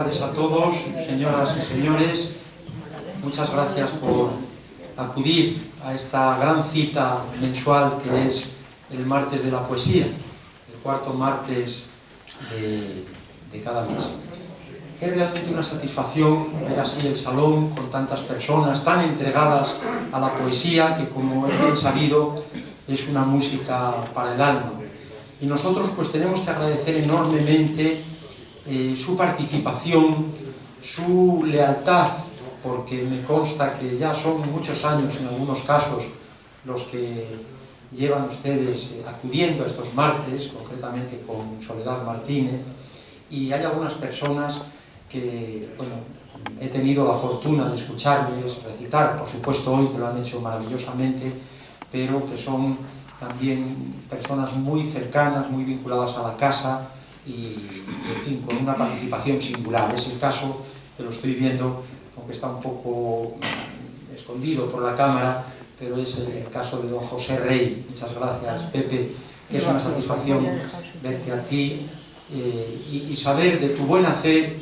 Gracias a todos, señoras y señores. Muchas gracias por acudir a esta gran cita mensual que es el martes de la poesía, el cuarto martes de cada mes. Es realmente una satisfacción ver así el salón con tantas personas tan entregadas a la poesía que, como es bien sabido, es una música para el alma. Y nosotros pues tenemos que agradecer enormemente su participación, su lealtad, porque me consta que ya son muchos años en algunos casos los que llevan ustedes acudiendo a estos martes, concretamente con Soledad Martínez, y hay algunas personas que, bueno, he tenido la fortuna de escucharles recitar, por supuesto hoy que lo han hecho maravillosamente, pero que son también personas muy cercanas, muy vinculadas a la casa, y en fin, con una participación singular. Es el caso que lo estoy viendo, aunque está un poco escondido por la cámara, pero es el caso de don José Rey. Muchas gracias, Pepe, que es una satisfacción verte a ti y saber de tu buen hacer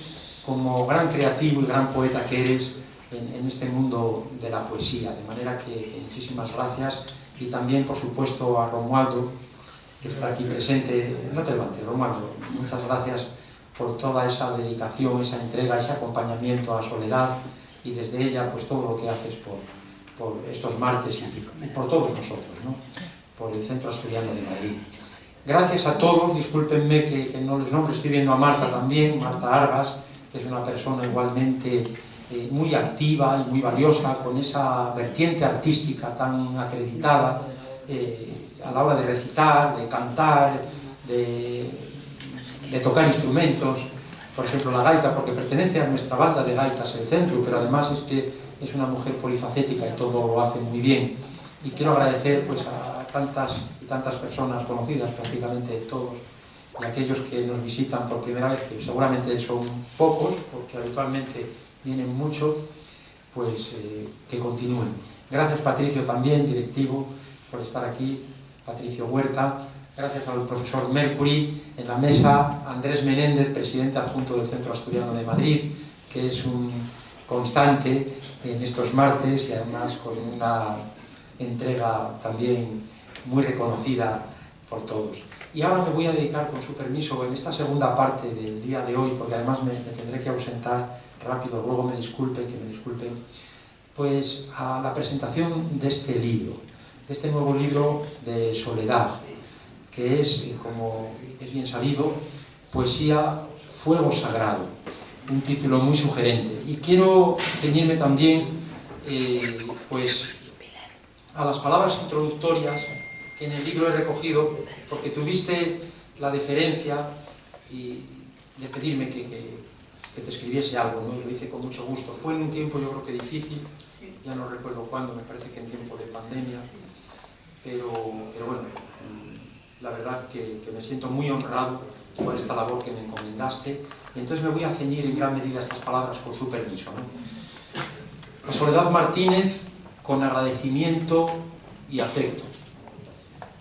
como gran creativo y gran poeta que eres en este mundo de la poesía. De manera que muchísimas gracias, y también, por supuesto, a Romualdo, que está aquí presente. No te levantes, Romualdo. Muchas gracias por toda esa dedicación, esa entrega, ese acompañamiento a Soledad, y desde ella pues todo lo que haces por estos martes y por todos nosotros, ¿no? Por el Centro Asturiano de Madrid. Gracias a todos. Discúlpenme que no les nombre. Estoy viendo a Marta también, Marta Argas, que es una persona igualmente muy activa y muy valiosa, con esa vertiente artística tan acreditada a la hora de recitar, de cantar, de tocar instrumentos. Por ejemplo, la gaita, porque pertenece a nuestra banda de gaitas, el Centro, pero además es que es una mujer polifacética y todo lo hace muy bien. Y quiero agradecer pues a tantas y tantas personas conocidas, prácticamente todos, y aquellos que nos visitan por primera vez, que seguramente son pocos, porque habitualmente vienen mucho, pues que continúen. Gracias, Patricio, también, directivo, por estar aquí, Patricio Huerta. Gracias al profesor Mercury. En la mesa, Andrés Menéndez, presidente adjunto del Centro Asturiano de Madrid, que es un constante en estos martes y además con una entrega también muy reconocida por todos. Y ahora me voy a dedicar, con su permiso, en esta segunda parte del día de hoy, porque además me tendré que ausentar rápido, luego me disculpen, pues a la presentación de este libro, de este nuevo libro de Soledad, que es, como es bien sabido, Poesía Fuego Sagrado, un título muy sugerente. Y quiero ceñirme también pues a las palabras introductorias que en el libro he recogido, porque tuviste la deferencia de pedirme que te escribiese algo, ¿no? Y lo hice con mucho gusto. Fue en un tiempo, yo creo que difícil, ya no recuerdo cuándo, me parece que en tiempo de pandemia, pero bueno, la verdad que me siento muy honrado por esta labor que me encomendaste, y entonces me voy a ceñir en gran medida a estas palabras, con su permiso, ¿no? A Soledad Martínez, con agradecimiento y afecto.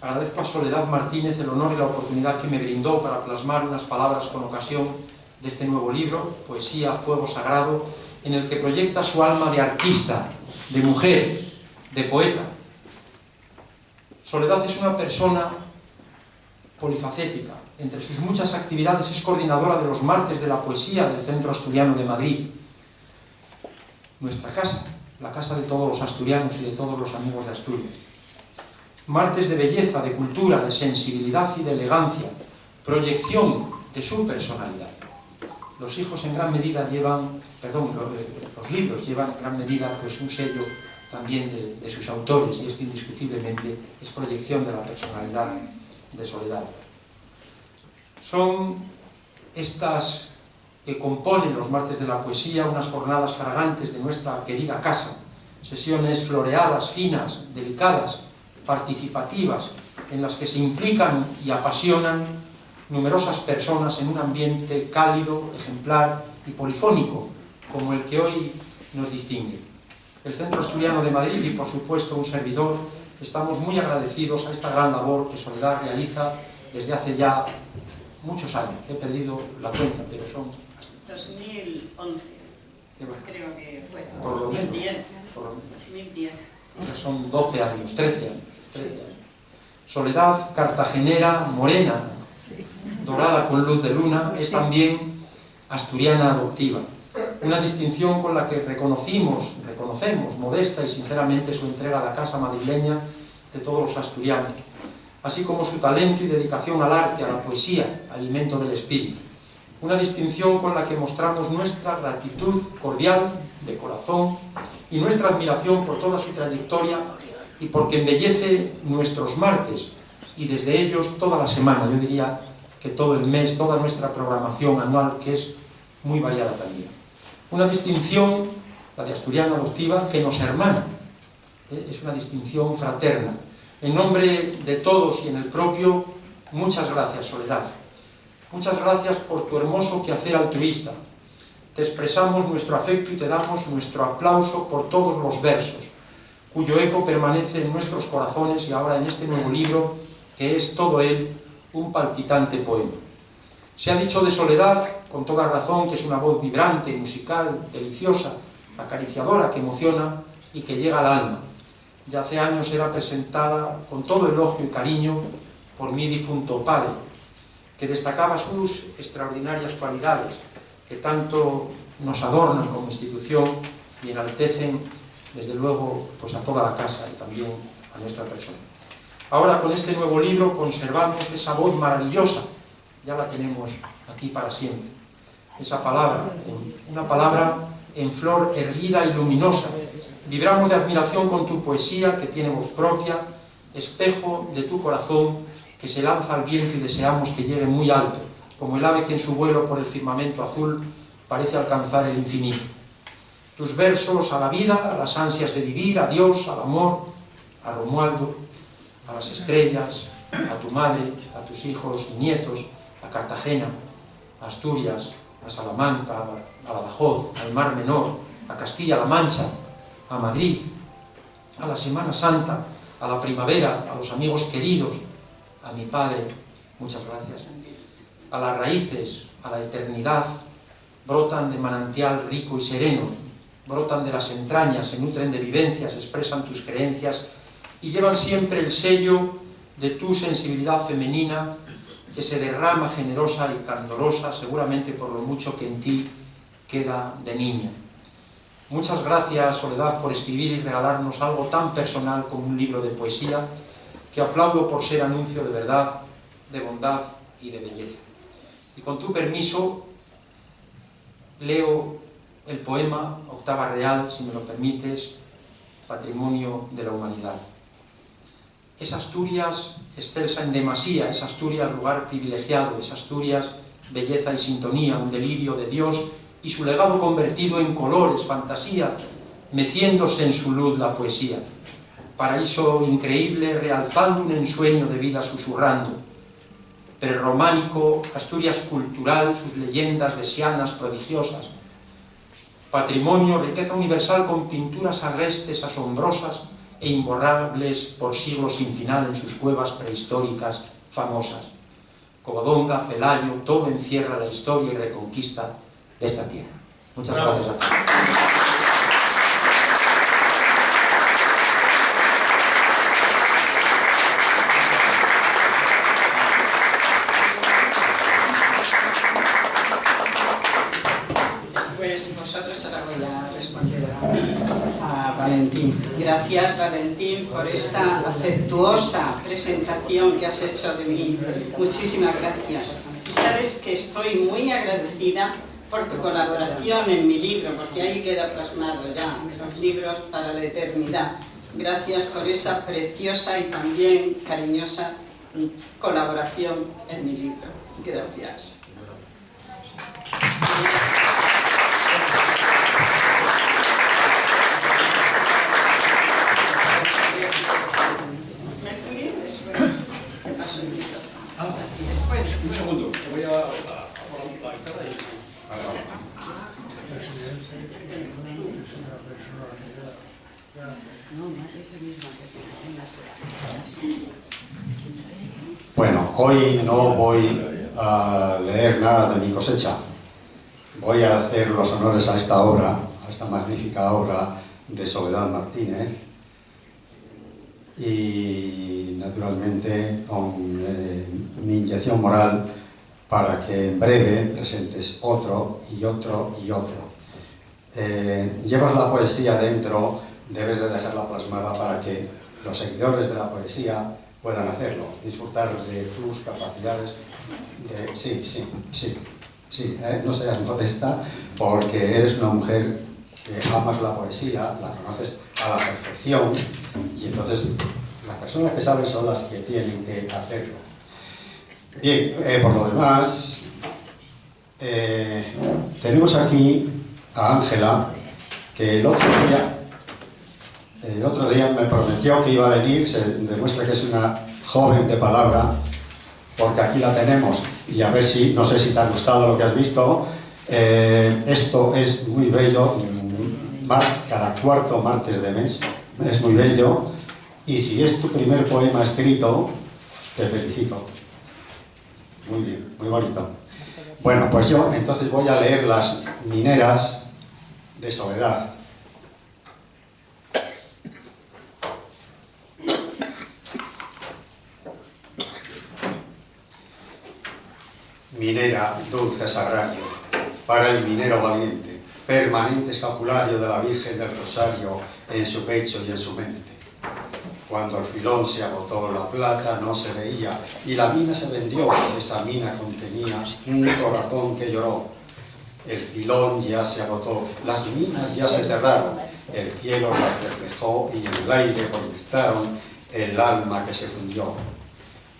Agradezco a Soledad Martínez el honor y la oportunidad que me brindó para plasmar unas palabras con ocasión de este nuevo libro, Poesía Fuego Sagrado, en el que proyecta su alma de artista, de mujer, de poeta. Soledad es una persona polifacética. Entre sus muchas actividades es coordinadora de los martes de la poesía del Centro Asturiano de Madrid. Nuestra casa, la casa de todos los asturianos y de todos los amigos de Asturias. Martes de belleza, de cultura, de sensibilidad y de elegancia, proyección de su personalidad. Los hijos en gran medida llevan, los libros llevan en gran medida pues un sello también de sus autores, y esto indiscutiblemente es proyección de la personalidad de Soledad. Son estas que componen los martes de la poesía unas jornadas fragantes de nuestra querida casa, sesiones floreadas, finas, delicadas, participativas, en las que se implican y apasionan numerosas personas en un ambiente cálido, ejemplar y polifónico, como el que hoy nos distingue. El Centro Asturiano de Madrid y, por supuesto, un servidor, estamos muy agradecidos a esta gran labor que Soledad realiza desde hace ya muchos años. He perdido la cuenta, pero son 2011. Creo que fue. Por lo menos. 2010. 2010. Ya son 12 años, 13 años. Soledad cartagenera, morena, dorada con luz de luna, es también asturiana adoptiva. Una distinción con la que reconocemos modesta y sinceramente su entrega a la casa madrileña de todos los asturianos, así como su talento y dedicación al arte, a la poesía, alimento del espíritu. Una distinción con la que mostramos nuestra gratitud cordial, de corazón, y nuestra admiración por toda su trayectoria y porque embellece nuestros martes y desde ellos toda la semana, yo diría que todo el mes, toda nuestra programación anual, que es muy variada también. Una distinción, la de asturiana adoptiva, que nos hermana, es una distinción fraterna. En nombre de todos y en el propio, muchas gracias, Soledad. Muchas gracias por tu hermoso quehacer altruista. Te expresamos nuestro afecto y te damos nuestro aplauso por todos los versos, cuyo eco permanece en nuestros corazones y ahora en este nuevo libro, que es todo él un palpitante poema. Se ha dicho de Soledad, con toda razón, que es una voz vibrante, musical, deliciosa, acariciadora, que emociona y que llega al alma. Ya hace años era presentada con todo elogio y cariño por mi difunto padre, que destacaba sus extraordinarias cualidades, que tanto nos adornan como institución y enaltecen, desde luego, pues a toda la casa y también a nuestra persona. Ahora, con este nuevo libro, conservamos esa voz maravillosa, ya la tenemos aquí para siempre. Esa palabra, una palabra en flor erguida y luminosa. Vibramos de admiración con tu poesía, que tiene voz propia, espejo de tu corazón, que se lanza al viento y deseamos que llegue muy alto, como el ave que en su vuelo por el firmamento azul parece alcanzar el infinito. Tus versos a la vida, a las ansias de vivir, a Dios, al amor, a Romualdo, a las estrellas, a tu madre, a tus hijos y nietos, a Cartagena, a Asturias, a Salamanca, a Badajoz, al Mar Menor, a Castilla-La Mancha, a Madrid, a la Semana Santa, a la primavera, a los amigos queridos, a mi padre, muchas gracias, a las raíces, a la eternidad, brotan de manantial rico y sereno, brotan de las entrañas, se nutren de vivencias, expresan tus creencias y llevan siempre el sello de tu sensibilidad femenina, que se derrama generosa y candorosa, seguramente por lo mucho que en ti queda de niña. Muchas gracias, Soledad, por escribir y regalarnos algo tan personal como un libro de poesía, que aplaudo por ser anuncio de verdad, de bondad y de belleza. Y con tu permiso, leo el poema Octava Real, si me lo permites, Patrimonio de la Humanidad. Es Asturias excelsa en demasía, es Asturias lugar privilegiado, es Asturias belleza y sintonía, un delirio de Dios y su legado convertido en colores, fantasía, meciéndose en su luz la poesía. Paraíso increíble, realzando un ensueño de vida susurrando. Prerrománico, Asturias cultural, sus leyendas desianas, prodigiosas. Patrimonio, riqueza universal con pinturas agrestes, asombrosas e imborrables por siglos sin final en sus cuevas prehistóricas famosas. Covadonga, Pelayo, todo encierra la historia y reconquista de esta tierra. Muchas gracias a todos. Valentín. Gracias, Valentín, por esta afectuosa presentación que has hecho de mí. Muchísimas gracias. Y sabes que estoy muy agradecida por tu colaboración en mi libro, porque ahí queda plasmado ya los libros para la eternidad. Gracias por esa preciosa y también cariñosa colaboración en mi libro. Gracias. Un segundo, que voy a la guitarra y... Bueno, hoy no voy a leer nada de mi cosecha. voy a hacer los honores a esta obra, a esta magnífica obra de Soledad Martínez, y naturalmente con mi inyección moral para que en breve presentes otro y otro y otro. Llevas la poesía dentro, debes de dejarla plasmada para que los seguidores de la poesía puedan hacerlo, disfrutar de tus capacidades. Sí, no seas modesta, porque eres una mujer que amas la poesía, la conoces a la perfección, y entonces las personas que saben son las que tienen que hacerlo. Bien, por lo demás, tenemos aquí a Ángela, que el otro día me prometió que iba a venir. Se demuestra que es una joven de palabra, porque aquí la tenemos, y a ver si, no sé si te ha gustado lo que has visto. Esto es muy bello, cada cuarto martes de mes, es muy bello, y si es tu primer poema escrito, te felicito. Muy bien, muy bonito. Bueno, pues yo entonces voy a leer Las mineras de Soledad. Minera, dulce sagrario, para el minero valiente, permanente escapulario de la Virgen del Rosario en su pecho y en su mente. Cuando el filón se agotó, la plata no se veía y la mina se vendió. Esa mina contenía un corazón que lloró. El filón ya se agotó, las minas ya se cerraron, el cielo las reflejó y en el aire proyectaron el alma que se fundió.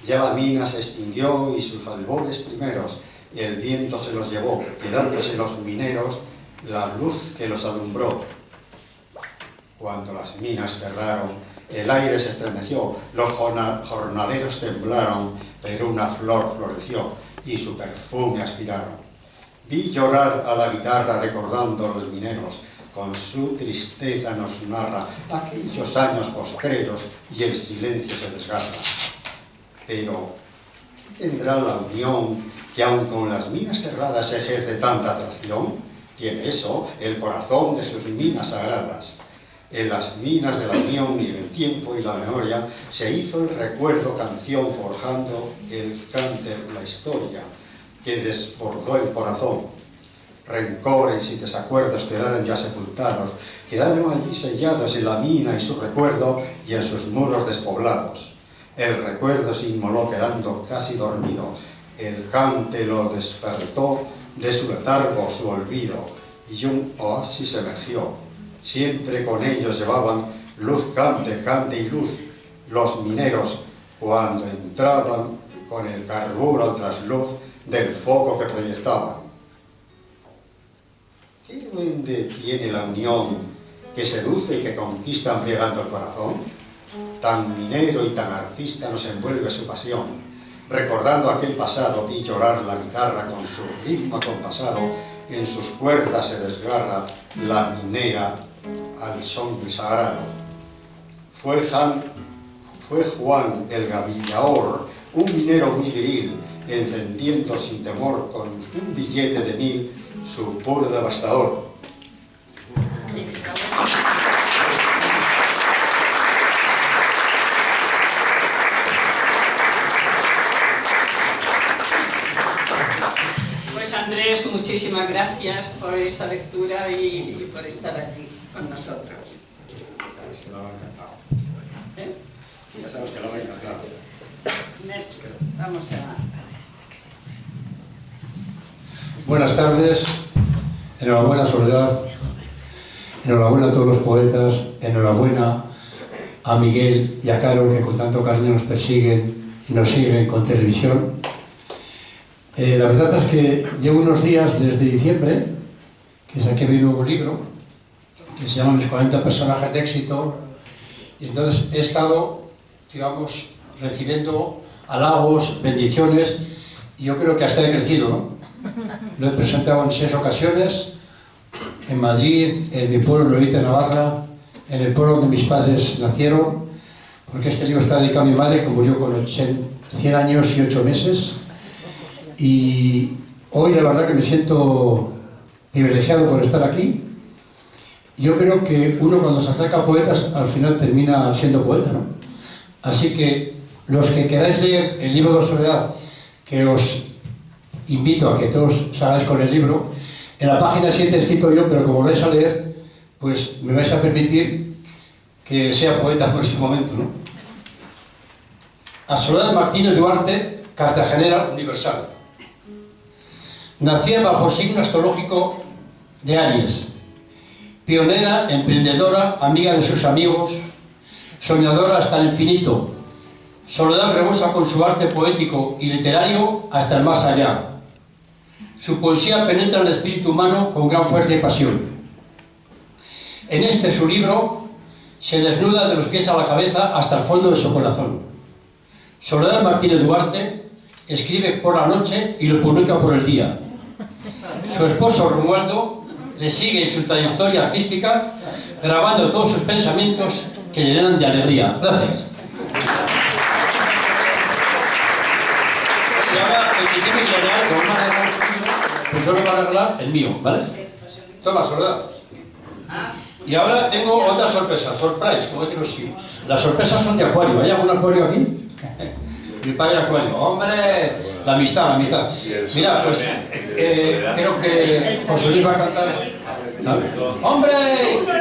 Ya la mina se extinguió y sus albores primeros, y el viento se los llevó, quedándose los mineros la luz que los alumbró. Cuando las minas cerraron, el aire se estremeció, los jornaleros temblaron, pero una flor floreció y su perfume aspiraron. Vi llorar a la guitarra recordando los mineros, con su tristeza nos narra aquellos años postreros y el silencio se desgarra. Pero, ¿qué tendrá la unión que aun con las minas cerradas ejerce tanta atracción? Tiene eso el corazón de sus minas sagradas. En las minas de la unión y el tiempo y la memoria se hizo el recuerdo canción forjando el cánter, la historia que desbordó el corazón. Rencores y desacuerdos quedaron ya sepultados, quedaron allí sellados en la mina y su recuerdo y en sus muros despoblados. El recuerdo se inmoló quedando casi dormido, el cante lo despertó de su letargo, su olvido, y un oasis emergió. Siempre con ellos llevaban luz, cante y luz, los mineros cuando entraban con el carburo al trasluz del foco que proyectaban. ¿Qué duende tiene la unión que seduce y que conquista embriagando el corazón? Tan minero y tan artista nos envuelve su pasión. Recordando aquel pasado, vi llorar la guitarra con su ritmo acompasado, en sus cuerdas se desgarra la minera al son sagrado. Fue Juan el Gavillaor, un minero muy viril, encendiendo sin temor con un billete de 1000 su puro devastador. Pues Andrés, muchísimas gracias por esa lectura y por estar aquí con nosotros. Ya sabes que lo ha encantado. ¿Eh? Ya sabes que lo ha encantado. Vamos a... Buenas tardes, enhorabuena Soledad, enhorabuena a todos los poetas, enhorabuena a Miguel y a Carol, que con tanto cariño nos persiguen y nos siguen con televisión. La verdad es que llevo unos días desde diciembre que saqué mi nuevo libro, que se llama Mis 40 personajes de éxito, y entonces he estado, digamos, recibiendo halagos, bendiciones, y yo creo que hasta he crecido, ¿no? Lo he presentado en 6 ocasiones, en Madrid, en mi pueblo, Lorita, Navarra, en el pueblo donde mis padres nacieron, porque este libro está dedicado a mi madre, que murió con 100 años y 8 meses. Y hoy la verdad que me siento privilegiado por estar aquí. Yo creo que uno cuando se acerca a poetas al final termina siendo poeta, ¿no? Así que los que queráis leer el libro de Soledad, que os invito a que todos salgáis con el libro, en la página 7 he escrito yo, pero como vais a leer, pues me vais a permitir que sea poeta por este momento, ¿no? A Soledad Martínez Duarte, cartagenera universal. Nacía bajo signo astrológico de Aries. Pionera, emprendedora, amiga de sus amigos, soñadora hasta el infinito. Soledad rebosa con su arte poético y literario hasta el más allá. Su poesía penetra el espíritu humano con gran fuerza y pasión. En este su libro se desnuda de los pies a la cabeza hasta el fondo de su corazón. Soledad Martínez Duarte escribe por la noche y lo publica por el día. Su esposo Romualdo le sigue en su trayectoria artística, grabando todos sus pensamientos que le llenan de alegría. Gracias. Y ahora el que tiene que arreglar, como más arreglar, pues solo va a arreglar el mío, ¿vale? Toma, Soledad. Y ahora tengo otra sorpresa, surprise, como decimos así. Las sorpresas son de acuario. ¿Hay algún acuario aquí? Mi padre acuario. ¡Hombre! La amistad, la amistad. Mira, pues creo que José Luis va a cantar. ¡Hombre!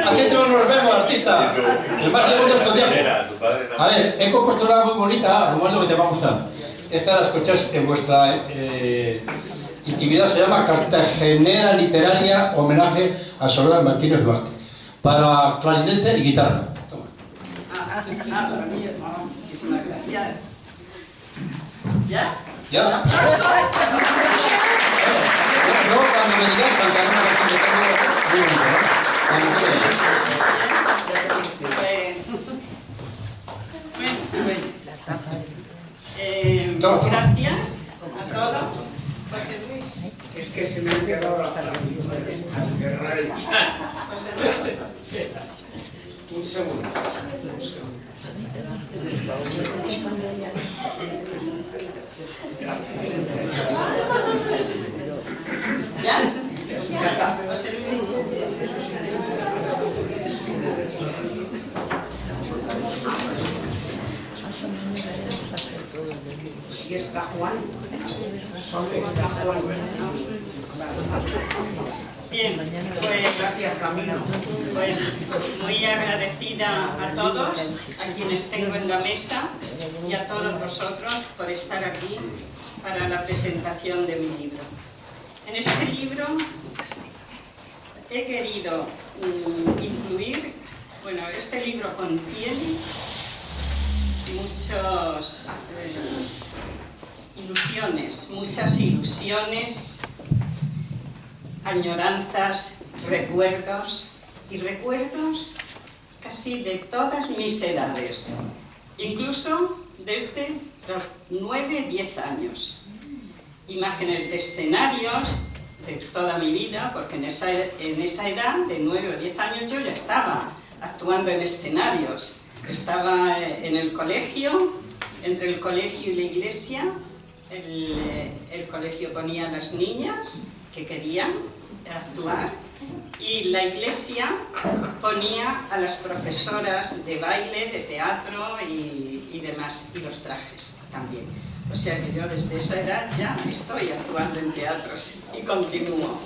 Aquí nos vemos, artista. El más lejos del estudiante. A ver, he compuesto una muy bonita, Romualdo, que te va a gustar. Esta la escuchas en vuestra intimidad. Se llama Cartagenera Literaria, homenaje a Soledad Martínez Duarte. Para clarinete y guitarra. Toma. Para mí, muchísimas gracias. ¿Ya? ¿Ya? Yo cuando me digas cantaré una canción de tango muy bonita, ¿no? Pues gracias a todos. José Luis. Es que se me han quedado las traducciones al cerrar el... José Luis. Un segundo. ¿Ya? José Luis. Si está Juan, solo está Juan. Bien, pues Gracias, Camilo. Pues muy agradecida a todos, a quienes tengo en la mesa y a todos vosotros por estar aquí para la presentación de mi libro. En este libro he querido incluir, bueno, este libro contiene muchas ilusiones, añoranzas, recuerdos casi de todas mis edades, incluso desde los 9-10 años. Imágenes de escenarios de toda mi vida, porque en esa edad de 9 o 10 años yo ya estaba actuando en escenarios. Estaba en el colegio, entre el colegio y la iglesia. El colegio ponía a las niñas que querían actuar y la iglesia ponía a las profesoras de baile, de teatro y demás, y los trajes también. O sea que yo desde esa edad ya estoy actuando en teatros y continúo.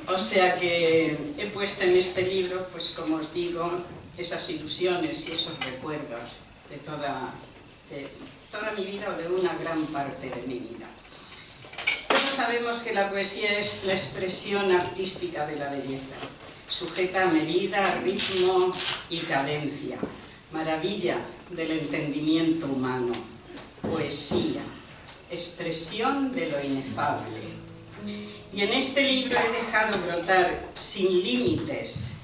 O sea que he puesto en este libro, pues como os digo, esas ilusiones y esos recuerdos de toda mi vida o de una gran parte de mi vida. Todos sabemos que la poesía es la expresión artística de la belleza, sujeta a medida, ritmo y cadencia, maravilla del entendimiento humano, poesía, expresión de lo inefable. Y en este libro he dejado brotar sin límites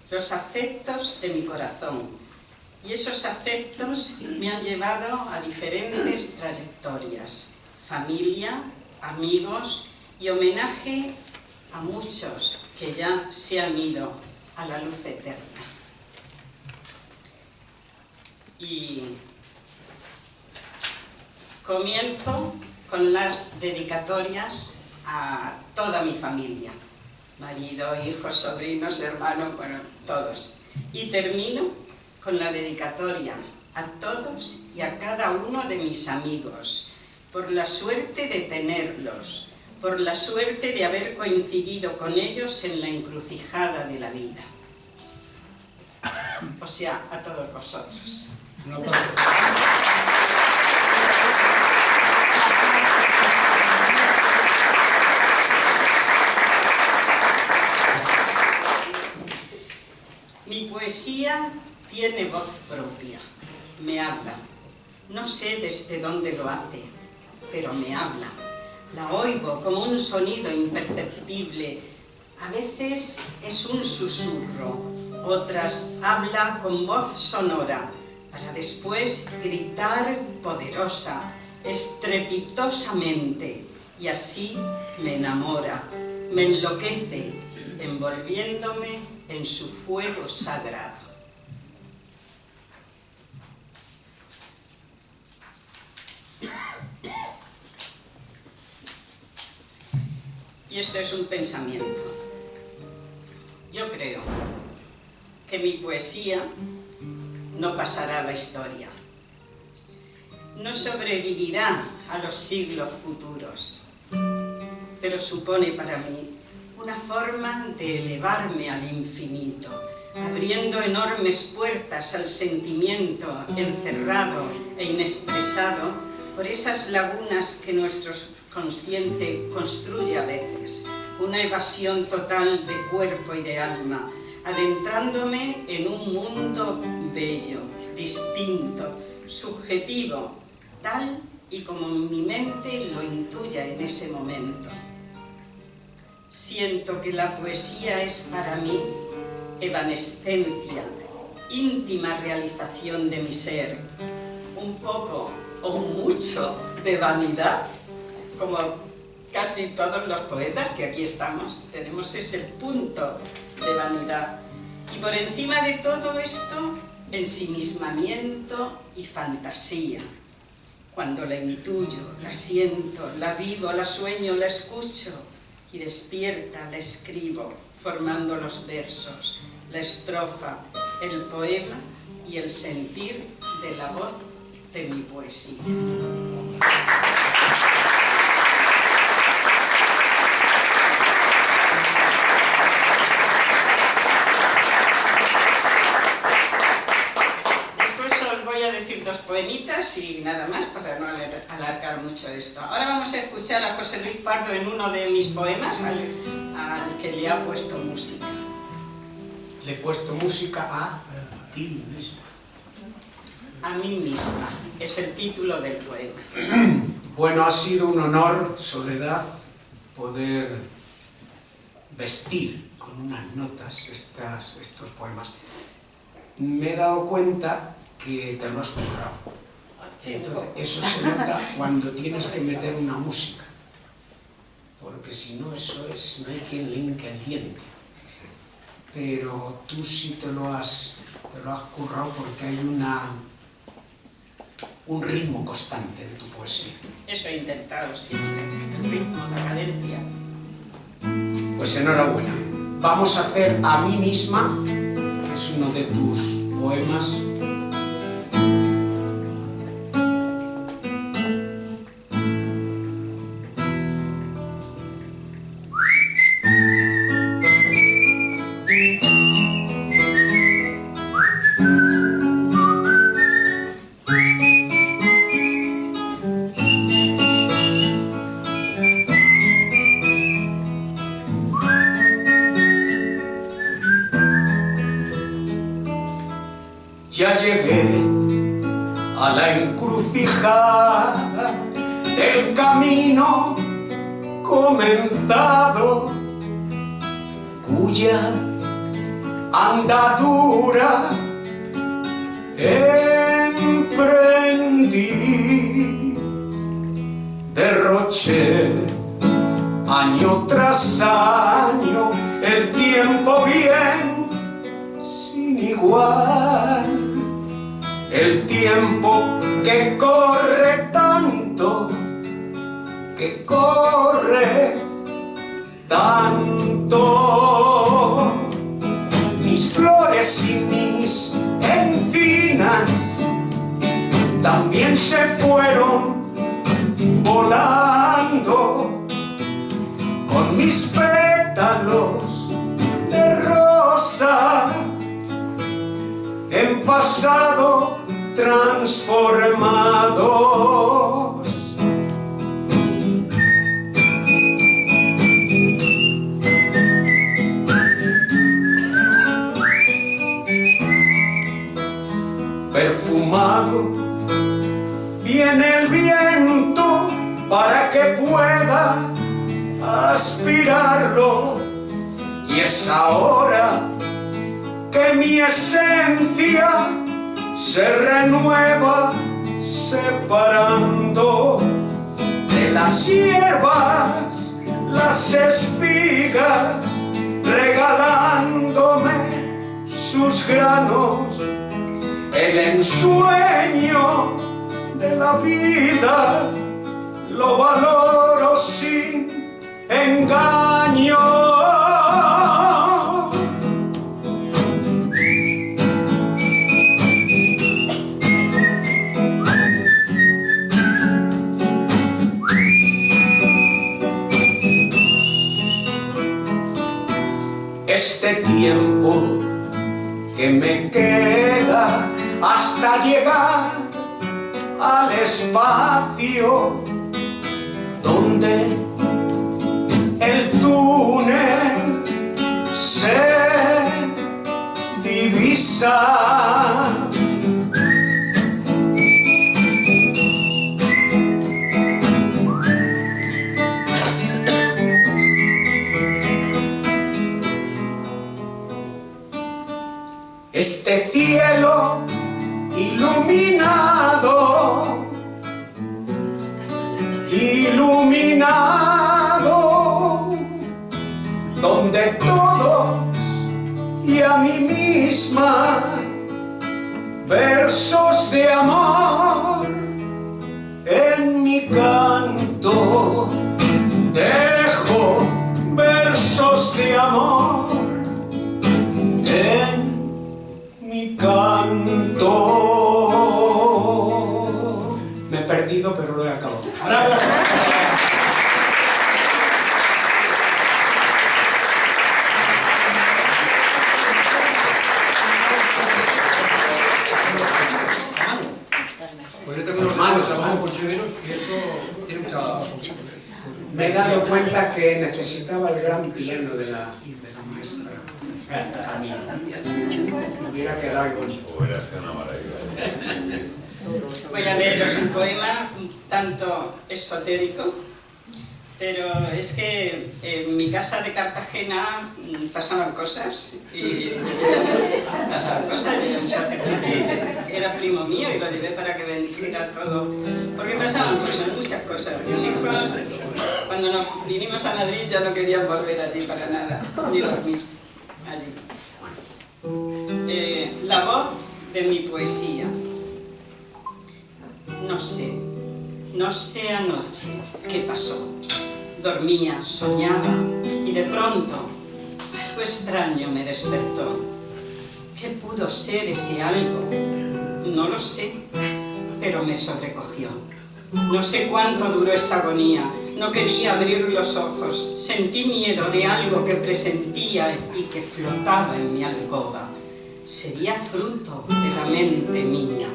los afectos de mi corazón. Y esos afectos me han llevado a diferentes trayectorias, familia, amigos y homenaje a muchos que ya se han ido a la luz eterna. Y comienzo con las dedicatorias a toda mi familia, marido, hijos, sobrinos, hermanos, bueno, todos. Y termino con la dedicatoria a todos y a cada uno de mis amigos, por la suerte de tenerlos, por la suerte de haber coincidido con ellos en la encrucijada de la vida. O sea, a todos vosotros. Un aplauso. Mi poesía tiene voz propia, me habla. No sé desde dónde lo hace, pero me habla. La oigo como un sonido imperceptible. A veces es un susurro, otras habla con voz sonora, para después gritar poderosa, estrepitosamente, y así me enamora, me enloquece, envolviéndome en su fuego sagrado. Y esto es un pensamiento. Yo creo que mi poesía no pasará a la historia, no sobrevivirá a los siglos futuros, pero supone para mí una forma de elevarme al infinito, abriendo enormes puertas al sentimiento encerrado e inexpresado por esas lagunas que nuestro consciente construye a veces, una evasión total de cuerpo y de alma, adentrándome en un mundo bello, distinto, subjetivo, tal y como mi mente lo intuya en ese momento. Siento que la poesía es para mí evanescencia, íntima realización de mi ser, un poco o mucho de vanidad, como casi todos los poetas que aquí estamos, tenemos ese punto de vanidad. Y por encima de todo esto, ensimismamiento y fantasía. Cuando la intuyo, la siento, la vivo, la sueño, la escucho, y despierta la escribo, formando los versos, la estrofa, el poema y el sentir de la voz de mi poesía. Después os voy a decir dos poemitas y nada más para no alargar mucho esto. Ahora vamos a escuchar a José Luis Pardo en uno de mis poemas al que le ha puesto música. Le he puesto música a ti misma. A mí misma, es el título del poema. Bueno, ha sido un honor, Soledad, poder vestir con unas notas estos poemas. Me he dado cuenta que te lo has currado. Entonces, eso se nota cuando tienes que meter una música. Porque si no, eso es, no hay quien le hinque el diente. Pero tú sí te lo has currado porque hay un ritmo constante de tu poesía. Eso he intentado siempre, el ritmo, la cadencia. Pues enhorabuena. Vamos a hacer A mí misma, que es uno de tus poemas. Ya llegué a la encrucijada del camino comenzado, cuya andadura emprendí. Derroché año tras año el tiempo bien sin igual. El tiempo que corre tanto, que corre tanto. Mis flores y mis encinas también se fueron volando con mis pétalos de rosa en pasado transformados. Perfumado viene el viento para que pueda aspirarlo, y es ahora que mi esencia se renueva separando de las hierbas las espigas, regalándome sus granos. El ensueño de la vida lo valoro sin engaño. Este tiempo que me queda hasta llegar al espacio donde el túnel se divisa. Este cielo iluminado, iluminado, donde todos y a mí misma versos de amor en mi canto, dejo versos de amor en mi canto. Me he perdido, pero lo he acabado. ¡Bravo! Pues yo tengo unos manos, trabajo con severos y esto tiene mucha... Me he dado cuenta que necesitaba el gran piano de la maestra Camila. Me hubiera quedado bonito. Voy a leeros un poema un tanto esotérico, pero es que en mi casa de Cartagena pasaban cosas y era primo mío y lo llevé para que bendijera todo, porque pasaban cosas, muchas cosas. Mis hijos, cuando nos vinimos a Madrid, ya no querían volver allí para nada, ni dormir allí. La voz de mi poesía. No sé anoche qué pasó. Dormía, soñaba y de pronto algo extraño me despertó. ¿Qué pudo ser ese algo? No lo sé, pero me sobrecogió. No sé cuánto duró esa agonía. No quería abrir los ojos. Sentí miedo de algo que presentía y que flotaba en mi alcoba. Sería fruto de la mente mía.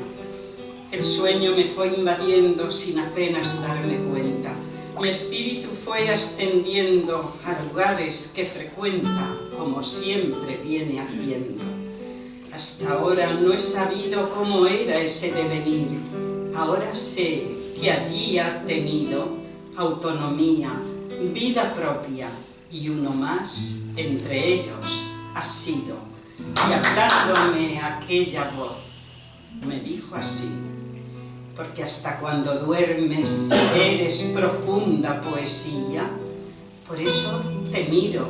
El sueño me fue invadiendo sin apenas darme cuenta. Mi espíritu fue ascendiendo a lugares que frecuenta, como siempre viene haciendo. Hasta ahora no he sabido cómo era ese devenir. Ahora sé que allí ha tenido autonomía, vida propia, y uno más entre ellos ha sido. Y hablándome aquella voz, me dijo así: porque hasta cuando duermes eres profunda poesía, por eso te miro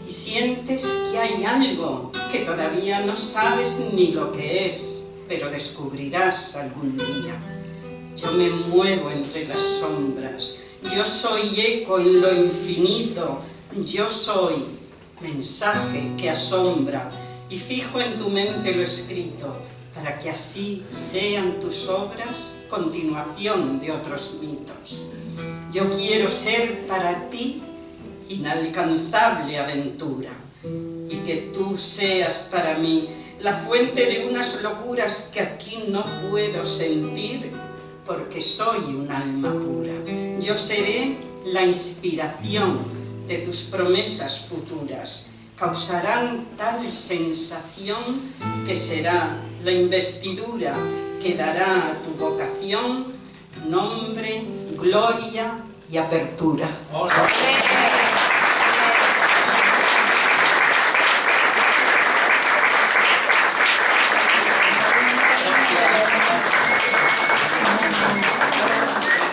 y sientes que hay algo que todavía no sabes ni lo que es, pero descubrirás algún día. Yo me muevo entre las sombras, yo soy eco en lo infinito, Yo soy mensaje que asombra y fijo en tu mente lo escrito, para que así sean tus obras continuación de otros mitos. Yo quiero ser para ti inalcanzable aventura, y que tú seas para mí la fuente de unas locuras que aquí no puedo sentir, porque soy un alma pura. Yo seré la inspiración de tus promesas futuras, causarán tal sensación que será la investidura que dará a tu vocación nombre, gloria y apertura.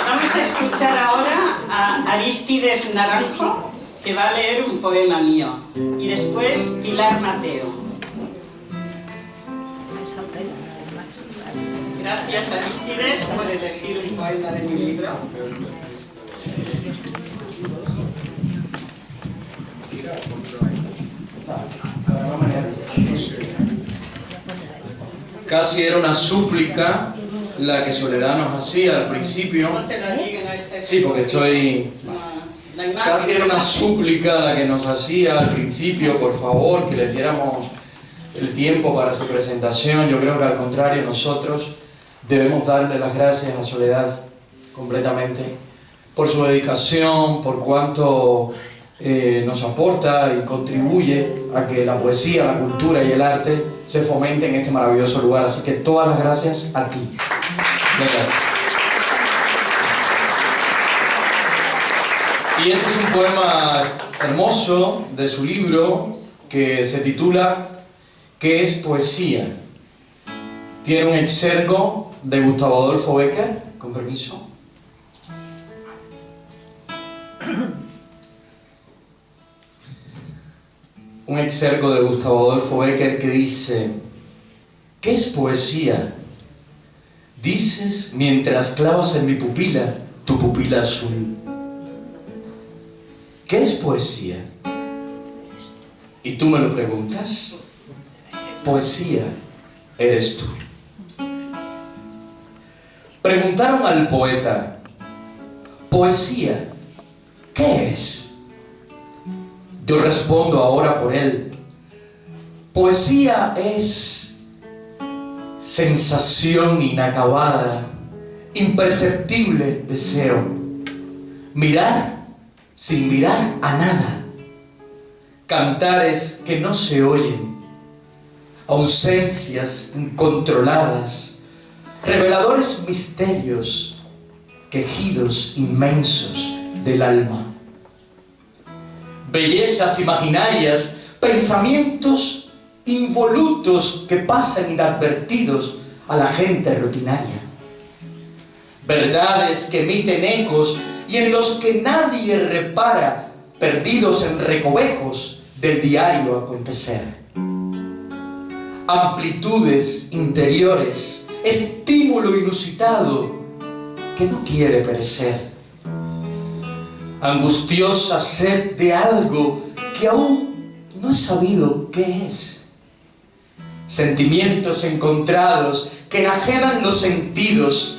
Vamos a escuchar ahora a Arístides Naranjo, que va a leer un poema mío, y después Pilar Mateo. Gracias, Arístides, por elegir un poema de mi libro. Casi era una súplica la que Soledad nos hacía al principio. No te lo digan a este. Sí, porque estoy... Casi era una súplica la que nos hacía al principio, por favor, que les diéramos el tiempo para su presentación. Yo creo que al contrario, nosotros debemos darle las gracias a Soledad completamente por su dedicación, por cuánto nos aporta y contribuye a que la poesía, la cultura y el arte se fomenten en este maravilloso lugar. Así que todas las gracias a ti. Y este es un poema hermoso de su libro que se titula ¿Qué es poesía? Tiene un excergo de Gustavo Adolfo Bécquer, con permiso. Un excergo de Gustavo Adolfo Bécquer que dice: ¿qué es poesía? Dices mientras clavas en mi pupila tu pupila azul. ¿Qué es poesía? Y tú me lo preguntas. Poesía eres tú. Preguntaron al poeta: poesía, ¿qué es? Yo respondo ahora por él: poesía es sensación inacabada, imperceptible deseo, mirar sin mirar a nada, cantares que no se oyen, ausencias incontroladas, reveladores misterios, quejidos inmensos del alma, bellezas imaginarias, pensamientos involutos que pasan inadvertidos a la gente rutinaria, verdades que emiten ecos y en los que nadie repara, perdidos en recovecos del diario acontecer, amplitudes interiores, estímulo inusitado que no quiere perecer, angustiosa sed de algo que aún no he sabido qué es, sentimientos encontrados que enajenan los sentidos,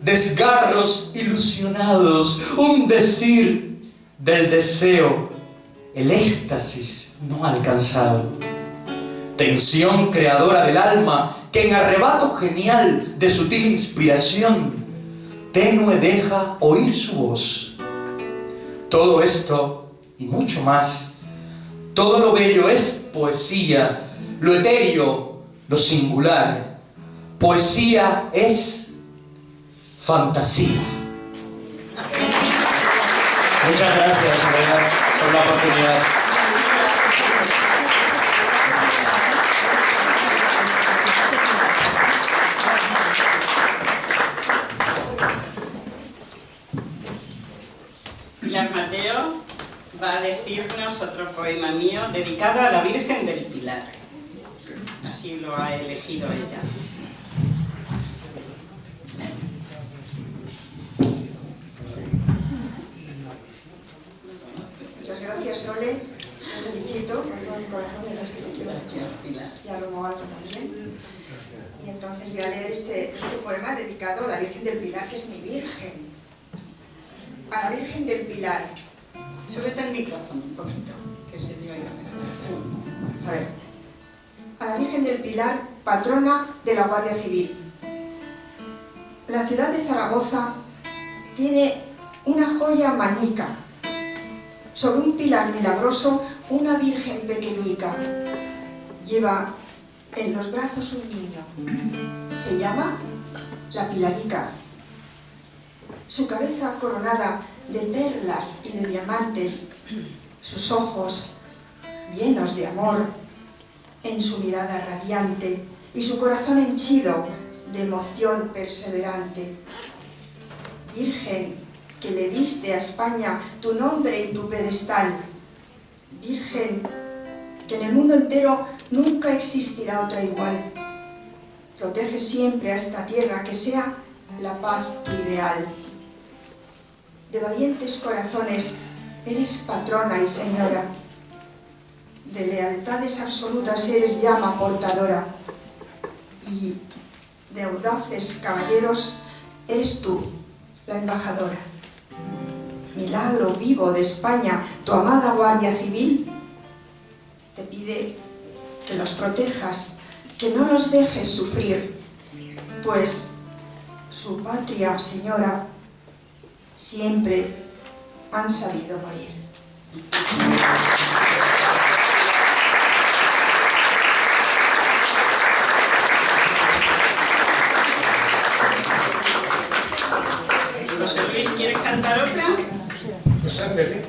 desgarros ilusionados, un decir del deseo, el éxtasis no alcanzado, tensión creadora del alma que en arrebato genial de sutil inspiración tenue deja oír su voz. Todo esto y mucho más, todo lo bello es poesía, lo etéreo, lo singular. Poesía es fantasía. Muchas gracias, Soledad, por la oportunidad. Pilar Mateo va a decirnos otro poema mío dedicado a la Virgen del Pilar. Así lo ha elegido ella. Muchas gracias, Sole. Te felicito con todo mi corazón y las que te quiero mucho. Y a Romualdo también. Y entonces voy a leer este poema dedicado a la Virgen del Pilar, que es mi Virgen. A la Virgen del Pilar. Súbete el micrófono un poquito, que se me oiga mejor. Sí. A ver. A la Virgen del Pilar, patrona de la Guardia Civil. La ciudad de Zaragoza tiene una joya mañica. Sobre un pilar milagroso, una virgen pequeñica. Lleva en los brazos un niño. Se llama la Pilarica. Su cabeza coronada de perlas y de diamantes, sus ojos llenos de amor, en su mirada radiante y su corazón henchido de emoción perseverante. Virgen, que le diste a España tu nombre y tu pedestal. Virgen, que en el mundo entero nunca existirá otra igual. Protege siempre a esta tierra, que sea la paz tu ideal. De valientes corazones eres patrona y señora. De lealtades absolutas eres llama portadora. Y de audaces caballeros eres tú, la embajadora. Milagro vivo de España, tu amada Guardia Civil, te pide que los protejas, que no los dejes sufrir, pues su patria, señora, siempre han sabido morir. José Luis, ¿quieres cantar otra? Pues ándele.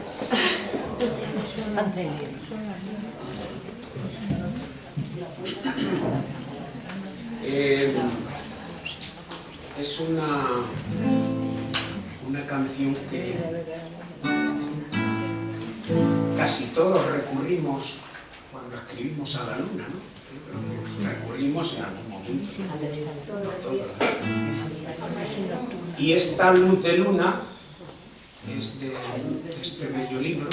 Es una canción que casi todos recurrimos cuando escribimos a la luna, ¿no? Recurrimos en algún momento, no todos. Y esta luz de luna es de este bello libro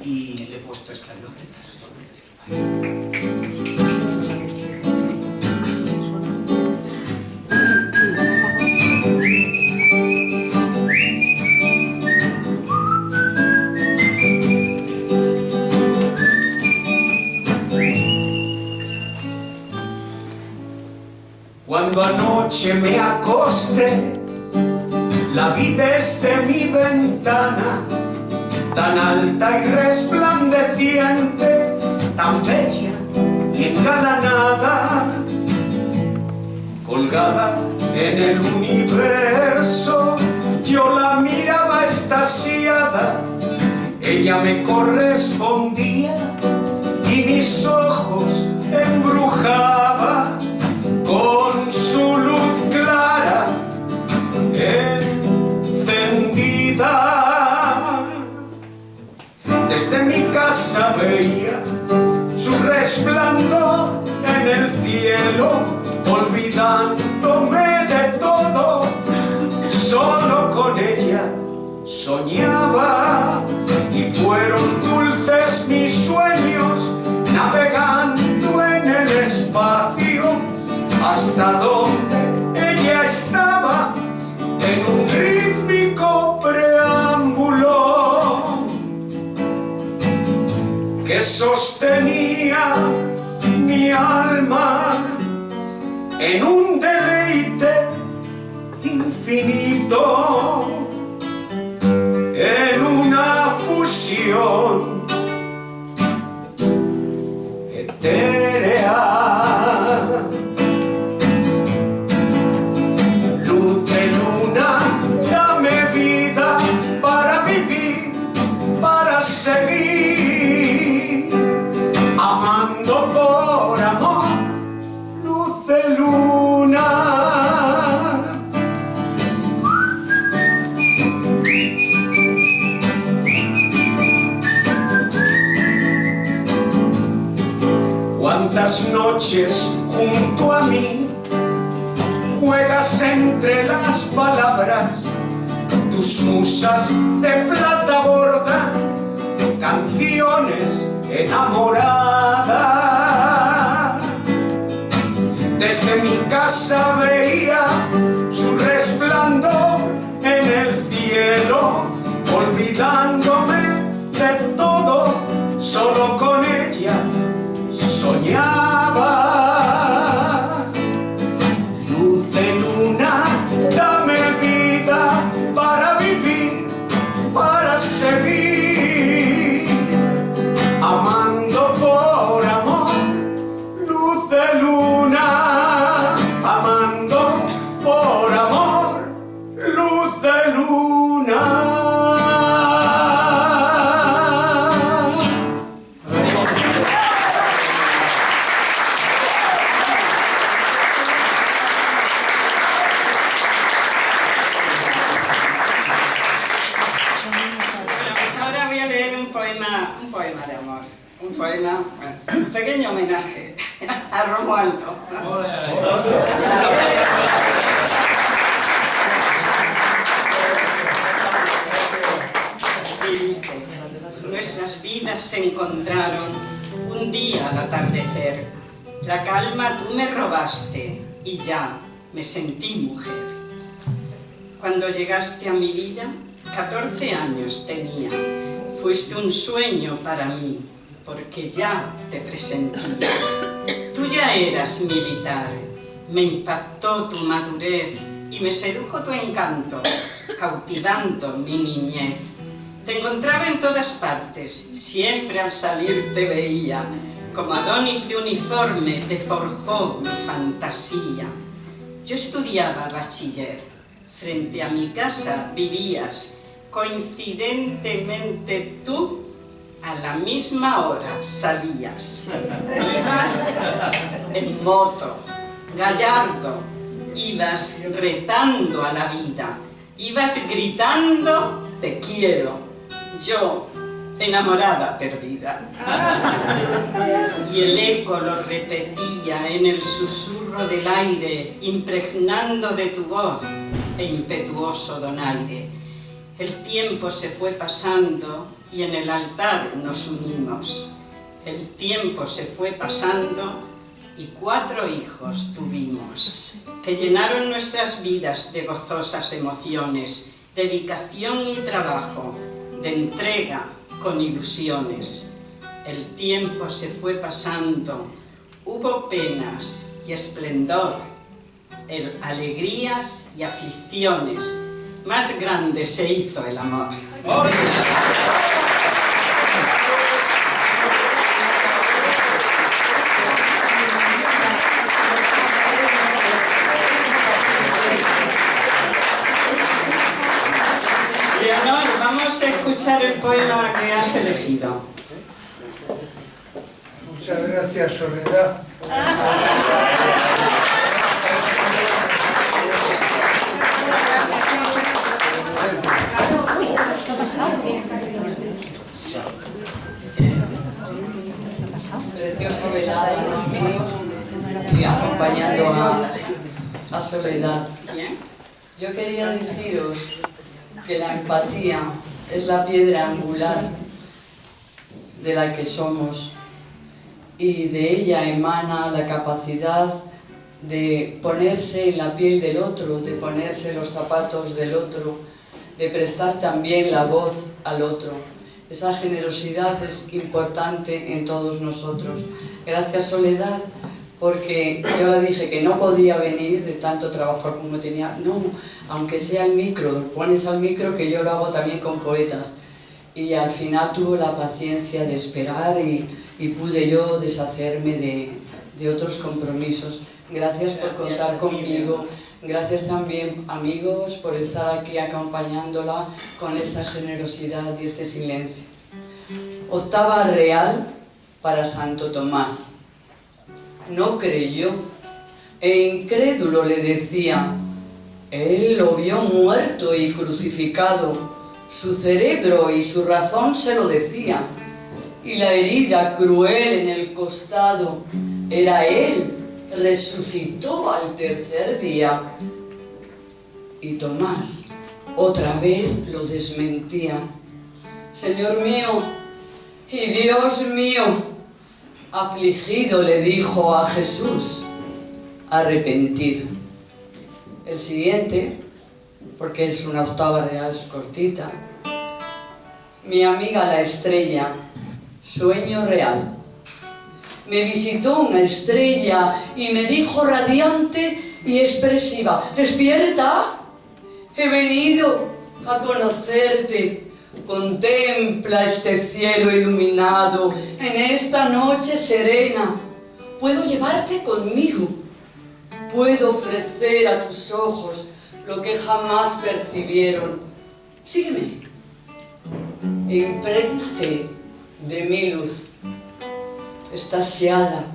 y le he puesto estas notitas. Cuando anoche me acosté, la vi desde mi ventana, tan alta y resplandeciente, tan bella y engalanada, colgada en el universo. Yo la miraba extasiada, ella me correspondía y mis ojos embrujaba con su luz clara encendida. Desde mi casa veía su resplandor en el cielo, olvidándome de todo, solo con ella soñaba. Y fueron dulces mis sueños, navegando en el espacio, hasta donde ella estaba, en un rítmico preámbulo que sostenía mi alma en un deleite infinito, en una fusión etérea. Seguir amando por amor, luz de luna. Cuántas noches junto a mí juegas entre las palabras, tus musas de plata borda, canciones enamoradas. Desde mi casa veía su resplandor en el cielo, olvidándome de todo, solo con ella soñaba. Luz de luna, dame vida para vivir, para seguir amando por amor. Luz de luna, amando por amor. Luz de luna. Un poema, un pequeño homenaje a Romualdo. Nuestras vidas se encontraron un día al atardecer. La calma tú me robaste y ya me sentí mujer. Cuando llegaste a mi vida, 14 años tenía. Fuiste un sueño para mí, porque ya te presentí. Tú ya eras militar, me impactó tu madurez y me sedujo tu encanto, cautivando mi niñez. Te encontraba en todas partes, siempre al salir te veía. Como Adonis de uniforme te forjó mi fantasía. Yo estudiaba bachiller, frente a mi casa vivías. Coincidentemente tú a la misma hora salías. Ibas en moto, gallardo, ibas retando a la vida, ibas gritando te quiero, yo enamorada perdida. Y el eco lo repetía en el susurro del aire, impregnando de tu voz e impetuoso donaire. El tiempo se fue pasando y en el altar nos unimos. El tiempo se fue pasando y 4 hijos tuvimos, que llenaron nuestras vidas de gozosas emociones, dedicación y trabajo, de entrega con ilusiones. El tiempo se fue pasando, hubo penas y esplendor, alegrías y aflicciones. Más grande se hizo el amor. Leonor, vamos a escuchar el poema que has elegido. Muchas gracias, Soledad. Preciosa velada y acompañando a Soledad. Yo quería deciros que la empatía es la piedra angular de la que somos y de ella emana la capacidad de ponerse en la piel del otro, de ponerse los zapatos del otro, de prestar también la voz al otro. Esa generosidad es importante en todos nosotros. Gracias, Soledad, porque yo le dije que no podía venir de tanto trabajo como tenía. No, aunque sea el micro, pones al micro, que yo lo hago también con poetas. Y al final tuvo la paciencia de esperar y pude yo deshacerme de otros compromisos. Gracias por contar conmigo. Gracias también, amigos, por estar aquí acompañándola con esta generosidad y este silencio. Octava real para Santo Tomás. No creyó, e incrédulo le decía. Él lo vio muerto y crucificado. Su cerebro y su razón se lo decía. Y la herida cruel en el costado era él. Resucitó al tercer día. Y Tomás, otra vez lo desmentía. Señor mío y Dios mío, afligido le dijo a Jesús, arrepentido. El siguiente, porque es una octava real cortita, mi amiga la estrella, sueño real. Me visitó una estrella y me dijo radiante y expresiva, despierta, he venido a conocerte. Contempla este cielo iluminado en esta noche serena. Puedo llevarte conmigo. Puedo ofrecer a tus ojos lo que jamás percibieron. Sígueme. Imprégnate de mi luz. Extasiada,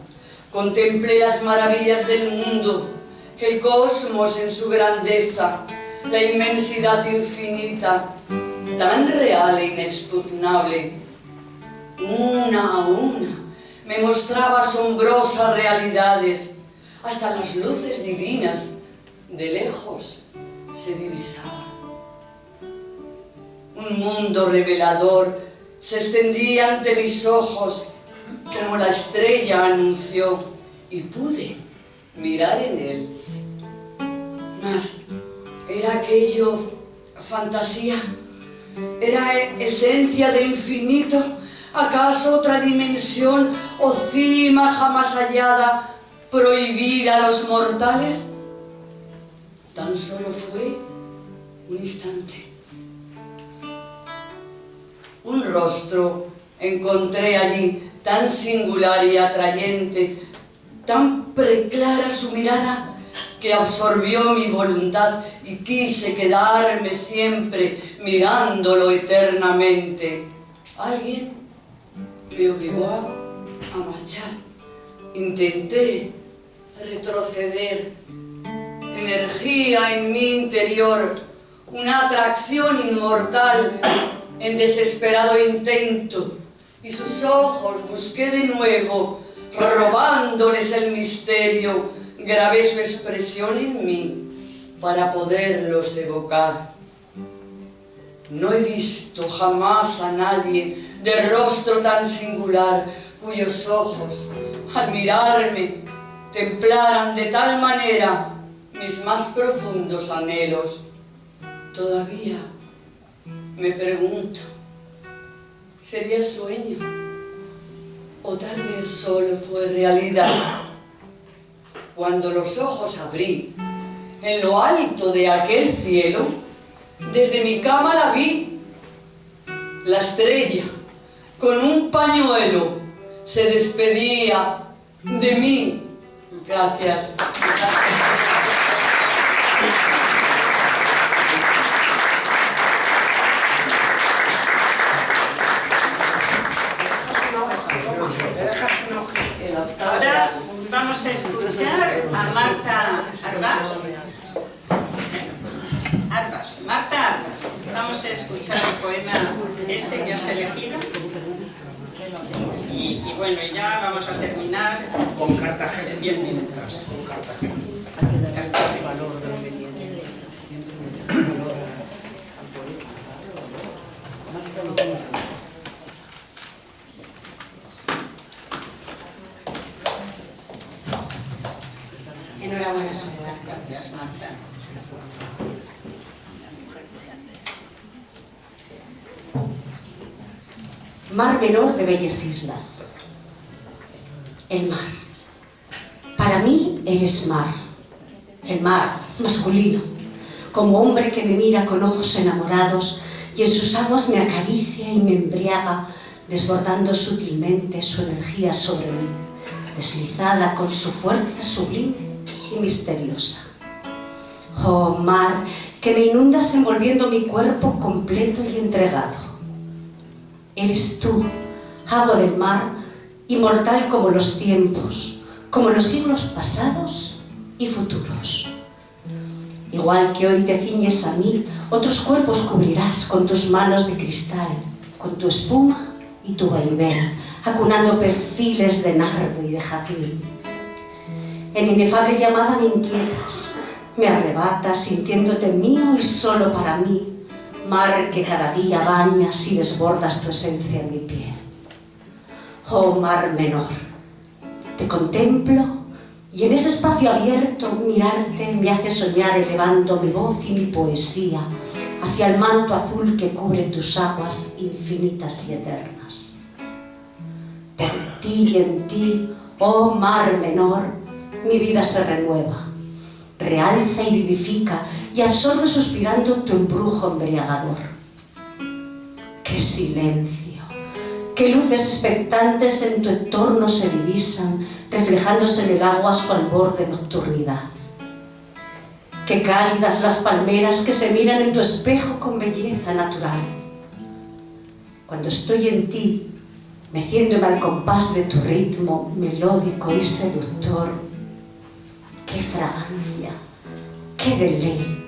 contemplé las maravillas del mundo, el cosmos en su grandeza, la inmensidad infinita, tan real e inexpugnable. Una a una me mostraba asombrosas realidades, hasta las luces divinas de lejos se divisaban. Un mundo revelador se extendía ante mis ojos, como la estrella anunció, y pude mirar en él. Mas, ¿era aquello fantasía? ¿Era esencia de infinito? ¿Acaso otra dimensión o cima jamás hallada, prohibida a los mortales? Tan solo fue un instante. Un rostro encontré allí, tan singular y atrayente, tan preclara su mirada, que absorbió mi voluntad y quise quedarme siempre mirándolo eternamente. Alguien me obligó a marchar. Intenté retroceder. Energía en mi interior, una atracción inmortal en desesperado intento, y sus ojos busqué de nuevo, robándoles el misterio. Grabé su expresión en mí para poderlos evocar. No he visto jamás a nadie de rostro tan singular, cuyos ojos, al mirarme, templaran de tal manera mis más profundos anhelos. Todavía me pregunto, ¿sería sueño? ¿O tal vez solo fue realidad? Cuando los ojos abrí, en lo alto de aquel cielo, desde mi cama la vi. La estrella, con un pañuelo, se despedía de mí. Gracias. Ahora vamos a escuchar a Marta Arbas. Marta Arbas. Vamos a escuchar el poema ese que has elegido. Y bueno, ya vamos a terminar con Cartagena. En 10 minutos. Con Cartagena. Enhorabuena, Soledad. Gracias, Marta. Mar menor de bellas islas. El mar. Para mí eres mar. El mar, masculino. Como hombre que me mira con ojos enamorados y en sus aguas me acaricia y me embriaga, desbordando sutilmente su energía sobre mí, deslizada con su fuerza sublime y misteriosa. Oh mar, que me inundas envolviendo mi cuerpo completo y entregado. Eres tú, agua del mar, inmortal como los tiempos, como los siglos pasados y futuros. Igual que hoy te ciñes a mí, otros cuerpos cubrirás con tus manos de cristal, con tu espuma y tu vaivén, acunando perfiles de nardo y de jazmín. En inefable llamada me inquietas, me arrebatas sintiéndote mío y solo para mí, mar que cada día bañas y desbordas tu esencia en mi piel. Oh mar menor, te contemplo y en ese espacio abierto mirarte me hace soñar elevando mi voz y mi poesía hacia el manto azul que cubre tus aguas infinitas y eternas. Por ti y en ti, oh mar menor, mi vida se renueva, realza y vivifica y absorbe suspirando tu embrujo embriagador. ¡Qué silencio! ¡Qué luces expectantes en tu entorno se divisan, reflejándose en el agua a su albor de nocturnidad! ¡Qué cálidas las palmeras que se miran en tu espejo con belleza natural! Cuando estoy en ti, meciéndome al compás de tu ritmo melódico y seductor, ¡qué fragancia! ¡Qué deleite!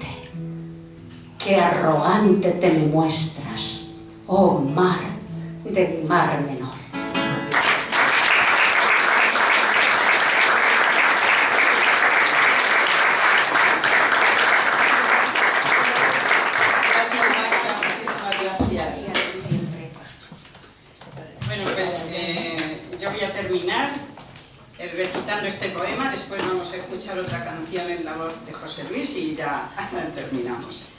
¡Qué arrogante te me muestras, oh mar de mi mar menor! Bueno, pues yo voy a terminar recitando este poema, después vamos a escuchar otra canción en la voz de José Luis y ya terminamos.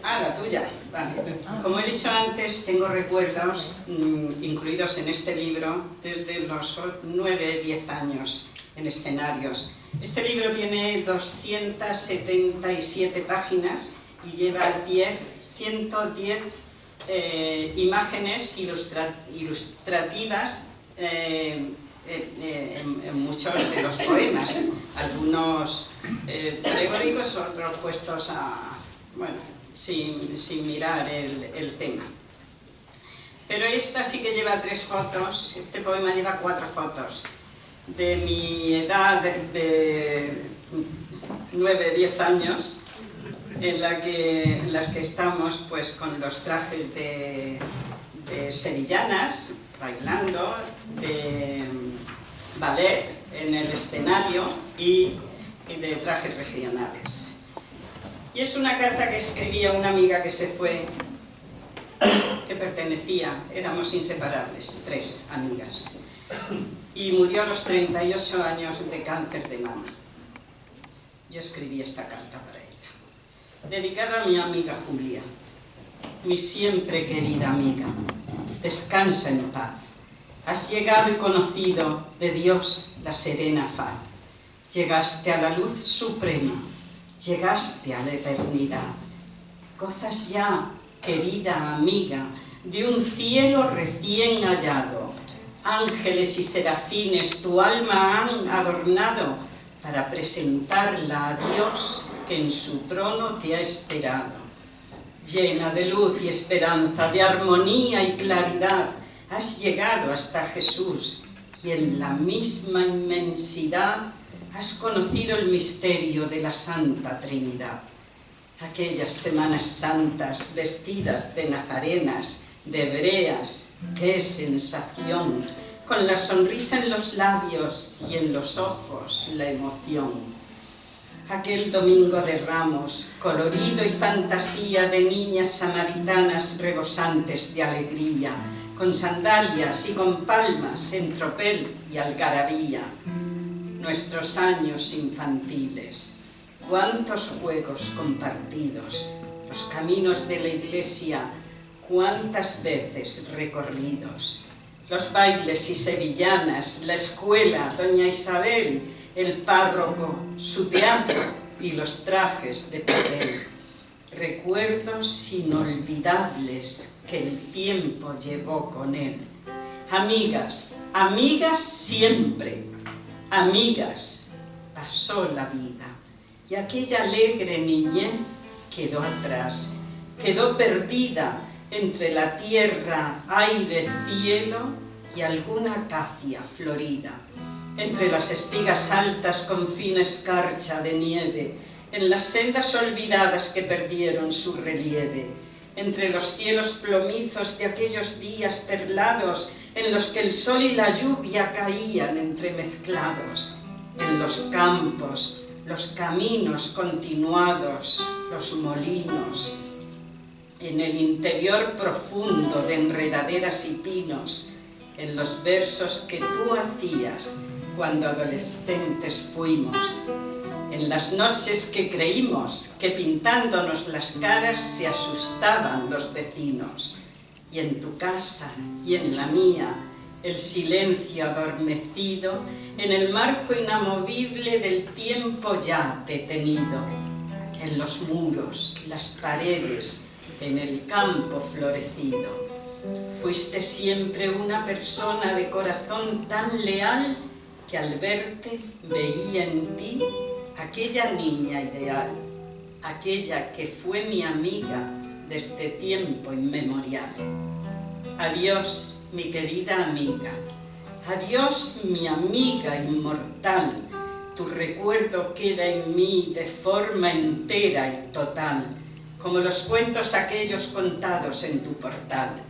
La tuya. Vale. Como he dicho antes, tengo recuerdos incluidos en este libro desde los 9-10 años en escenarios. Este libro tiene 277 páginas y lleva 110 imágenes ilustrativas en muchos de los poemas, algunos teóricos, otros puestos sin mirar el tema. Pero esta sí que lleva 3 fotos, este poema lleva 4 fotos de mi edad de 9-10 años, en las que estamos pues con los trajes de sevillanas, bailando, de ballet en el escenario y de trajes regionales. Y es una carta que escribía una amiga que se fue, que éramos inseparables, 3 amigas, y murió a los 38 años de cáncer de mama. Yo escribí esta carta para ella, dedicada a mi amiga Julia. Mi siempre querida amiga, descansa en paz. Has llegado y conocido de Dios la serena faz. Llegaste a la luz suprema, llegaste a la eternidad. Gozas ya, querida amiga, de un cielo recién hallado. Ángeles y serafines tu alma han adornado para presentarla a Dios que en su trono te ha esperado. Llena de luz y esperanza, de armonía y claridad, has llegado hasta Jesús y en la misma inmensidad has conocido el misterio de la Santa Trinidad. Aquellas Semanas Santas vestidas de nazarenas, de hebreas, qué sensación, con la sonrisa en los labios y en los ojos la emoción. Aquel domingo de Ramos, colorido y fantasía de niñas samaritanas rebosantes de alegría, con sandalias y con palmas en tropel y algarabía. Nuestros años infantiles, cuántos juegos compartidos, los caminos de la iglesia, cuántas veces recorridos, los bailes y sevillanas, la escuela, doña Isabel, el párroco, su teatro y los trajes de papel. Recuerdos inolvidables que el tiempo llevó con él. Amigas, amigas siempre, amigas, pasó la vida y aquella alegre niñez quedó atrás, quedó perdida entre la tierra, aire, cielo y alguna acacia florida, entre las espigas altas con fina escarcha de nieve, en las sendas olvidadas que perdieron su relieve, entre los cielos plomizos de aquellos días perlados en los que el sol y la lluvia caían entremezclados, en los campos, los caminos continuados, los molinos, en el interior profundo de enredaderas y pinos, en los versos que tú hacías cuando adolescentes fuimos, en las noches que creímos que pintándonos las caras se asustaban los vecinos, y en tu casa y en la mía, el silencio adormecido, en el marco inamovible del tiempo ya detenido, en los muros, las paredes, en el campo florecido. Fuiste siempre una persona de corazón tan leal que al verte veía en ti aquella niña ideal, aquella que fue mi amiga desde tiempo inmemorial. Adiós, mi querida amiga, adiós, mi amiga inmortal, tu recuerdo queda en mí de forma entera y total, como los cuentos aquellos contados en tu portal.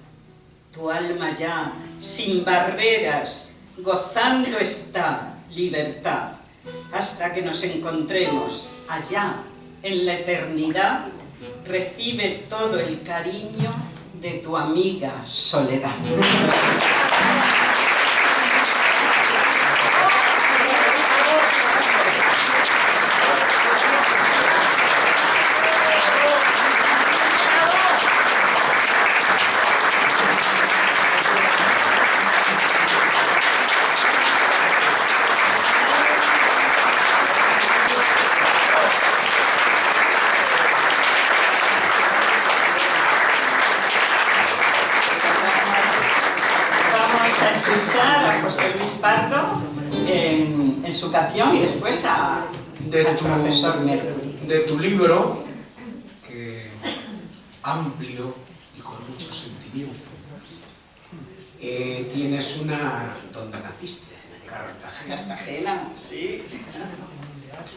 Tu alma ya, sin barreras, gozando está libertad, hasta que nos encontremos allá, en la eternidad, recibe todo el cariño de tu amiga Soledad. A José Luis Pardo en su canción y después al profesor Mercury. De tu libro, que amplio y con mucho sentimiento, tienes una donde naciste, Cartagena. Cartagena, sí.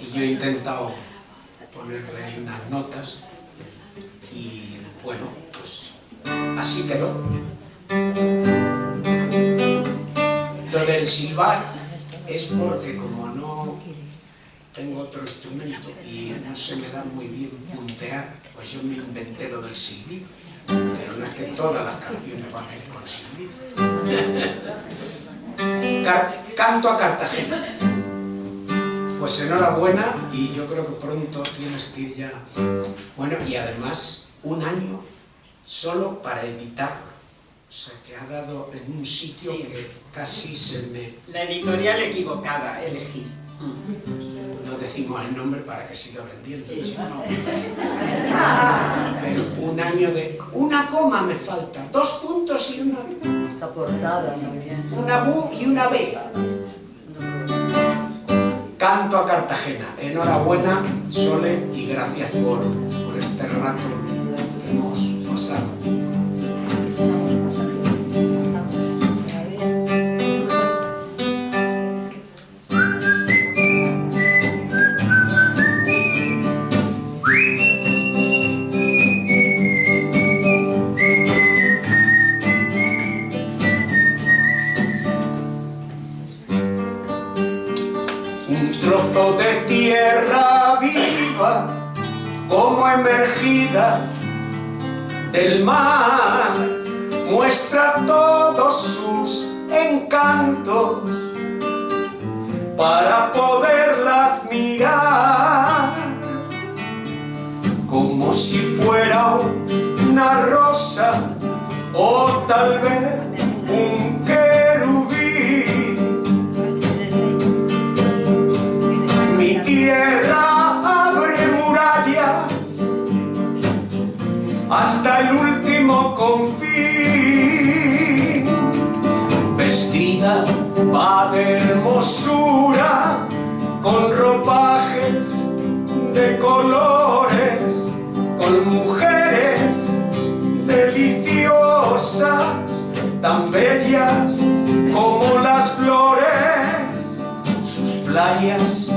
Y yo he intentado ponerle ahí unas notas y bueno, pues así quedó. Lo del silbar es porque como no tengo otro instrumento y no se me da muy bien puntear, pues yo me inventé lo del silbido. Pero no es que todas las canciones van a ir con silbido. Canto a Cartagena. Pues enhorabuena y yo creo que pronto tienes que ir ya. Bueno, y además un año solo para editarlo. O sea, que ha dado en un sitio que casi se me... La editorial equivocada elegí. No decimos el nombre para que siga vendiendo. Sí, no. Pero un año de... Una coma me falta, 2 puntos y una... La portada también. Una Bu y una B. Canto a Cartagena. Enhorabuena, Sole, y gracias por este rato que hemos pasado. De tierra viva, como emergida del mar, muestra todos sus encantos para poderla admirar, como si fuera una rosa o tal vez un querubín. Mi tierra abre murallas hasta el último confín, vestida va de hermosura con ropajes de colores, con mujeres deliciosas, tan bellas como las flores, sus playas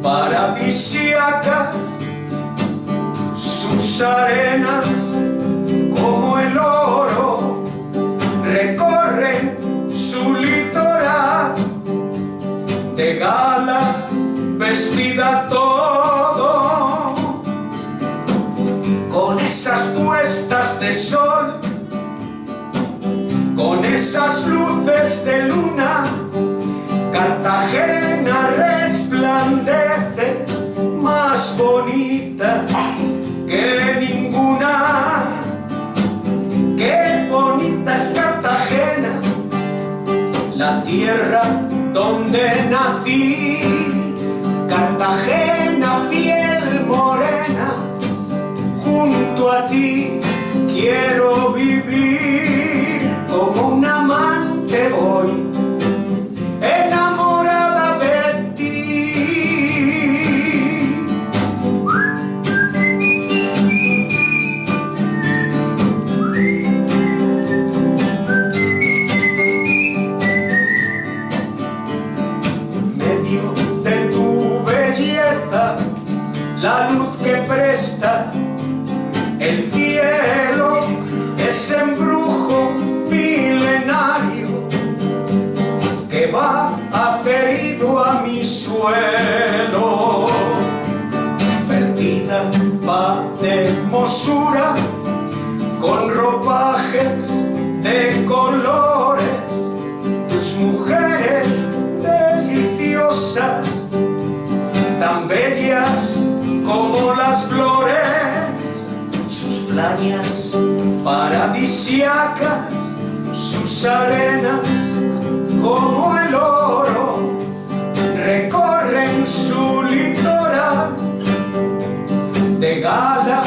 paradisíacas, sus arenas como el oro recorren su litoral, de gala vestida todo, con esas puestas de esas luces de luna, Cartagena resplandece más bonita que ninguna. Qué bonita es Cartagena, la tierra donde nací. Cartagena, piel morena, junto a ti quiero vivir. Como un amante voy enamorada de ti. Medio de tu belleza, la luz que presta el cielo, ese embrujo milenario que va adherido a mi suelo. Perdida va de hermosura, con ropajes de colores, tus mujeres deliciosas, tan bellas como las flores, sus playas paradisíacas, sus arenas como el oro, recorren su litoral de gala,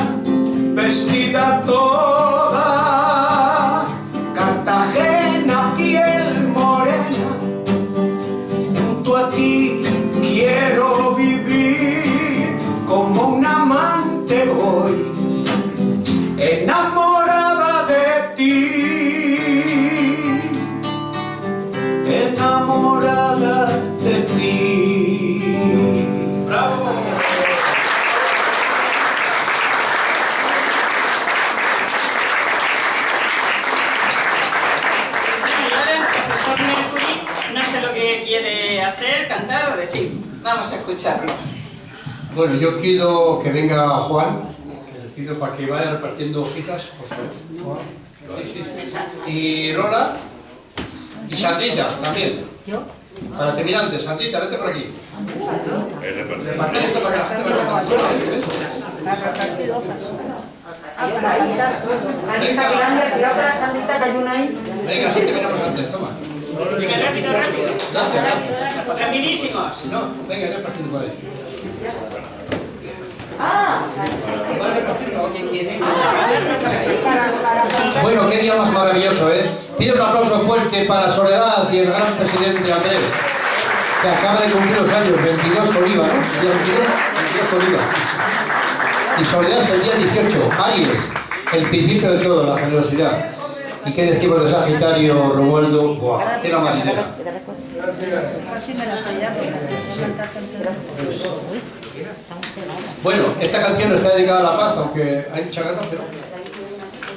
vestida toda. Cartagena, piel morena, junto a ti quiero vivir. Como un amante voy enamorada de ti, enamorada de ti. ¡Bravo! No sé lo que quiere hacer, cantar o decir. Vamos a escucharlo. Bueno, yo quiero que venga Juan, que le pido para que vaya repartiendo hojitas, por favor. Sí, sí. Y Lola y Sandrita también. ¿Yo? Para terminar antes, Sandrita, vete por aquí. Repartir esto para que la gente vaya a Sandrita, cuidado con la Sandrita que hay una ahí. Venga, así terminamos antes, toma. Venga, rápido, rápido. Gracias. Rapidísimos. No, venga, repartiendo por ahí. Bueno, qué día más maravilloso, ¿eh? Pido un aplauso fuerte para Soledad y el gran presidente Andrés, que acaba de cumplir los años, 22 Oliva, ¿no? Día 22 Oliva. Y Soledad es el día 18, Aries, el principio de todo, la generosidad. ¿Y qué decimos de Sagitario, Romualdo? ¡Buah! Era marinera. Bueno, esta canción está dedicada a la paz, aunque hay mucha ganas, pero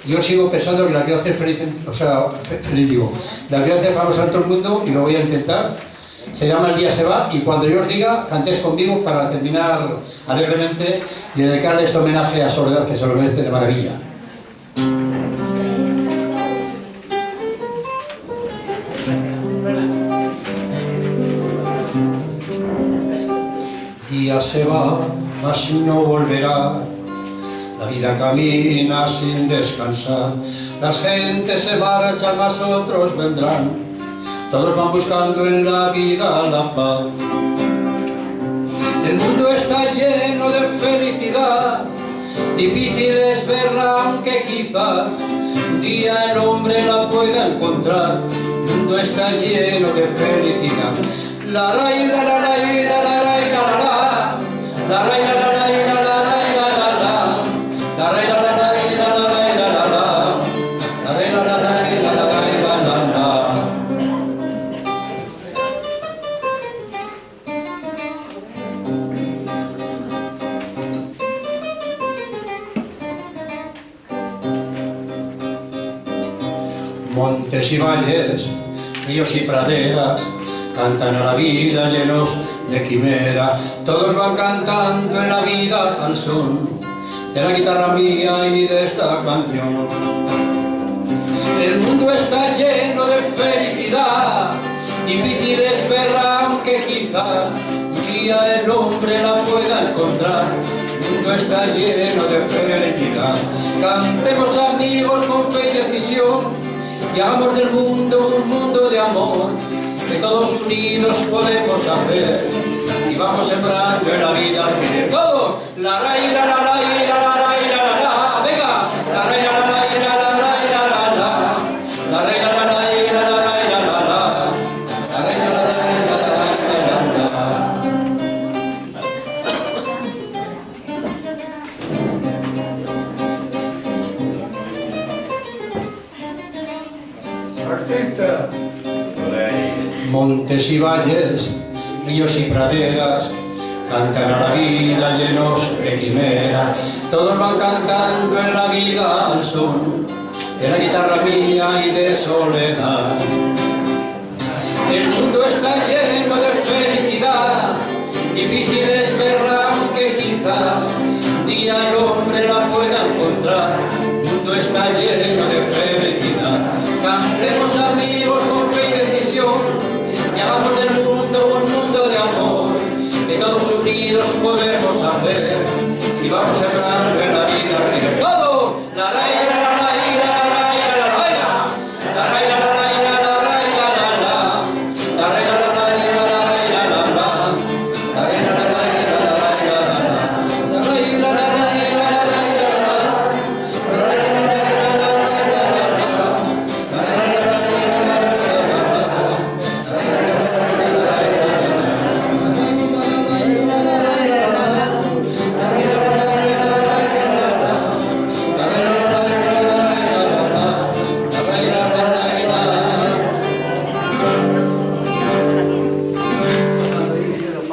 yo sigo pensando que la quiero hacer feliz, o sea, feliz digo, la quiero hacer famosa en todo el mundo y lo voy a intentar. Se llama El día se va y cuando yo os diga, cantéis conmigo para terminar alegremente y dedicarle este homenaje a Soledad, que se lo merece de maravilla. Día se va, mas no volverá. La vida camina sin descansar. Las gentes se marchan, mas otros vendrán. Todos van buscando en la vida la paz. El mundo está lleno de felicidad. Difícil es verla, aunque quizás un día el hombre la pueda encontrar. El mundo está lleno de felicidad. La la la la la la la la la. La la la la la la la la la. La la la la la la la la la. La la la la la la la la. Montes y valles, ríos y praderas cantan a la vida llenos de quimera. Todos van cantando en la vida al son de la guitarra mía y de esta canción. El mundo está lleno de felicidad, difícil es verla aunque quizás un día el hombre la pueda encontrar. El mundo está lleno de felicidad. Cantemos amigos con fe y decisión y hagamos del mundo un mundo de amor que todos unidos podemos hacer y vamos sembrando en la vida que todos la ra y la la la y la la la y la la la. Venga, la ra y la la la y la la la y la la la. La ra y la la la y la la la y la la la. La ra y la la la y la la la y la la la. Artista. Montes y valles, ríos y praderas, cantan a la vida llenos de quimeras. Todos van cantando en la vida al son de la guitarra mía y de soledad. El mundo está lleno de felicidad, difícil es verla aunque quizás un día el hombre la pueda encontrar. El mundo está lleno de felicidad. Cantemos amigos con fe y decisión y hagamos del mundo un mundo de amor que todos unidos podemos hacer y vamos sembrando en la vida que todo la ra y la la la y la la la y la la la la ra y la la la y la la la y la la la la ra y la la la y la la la y la la la la ra y la la la y la la la y la la la la ra y la la la y la la la y la la la la ra y la la la y la la la y la la la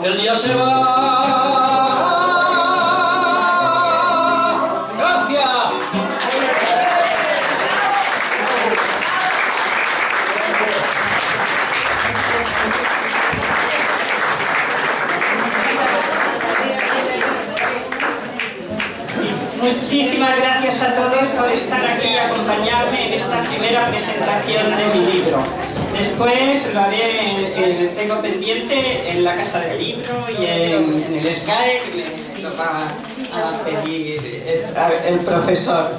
El día se va. Gracias. Muchísimas gracias a todos por estar aquí y acompañarme en esta primera presentación de mi libro. Después lo haré, tengo pendiente en la Casa del Libro y en el SGAE, que me lo va a pedir el profesor.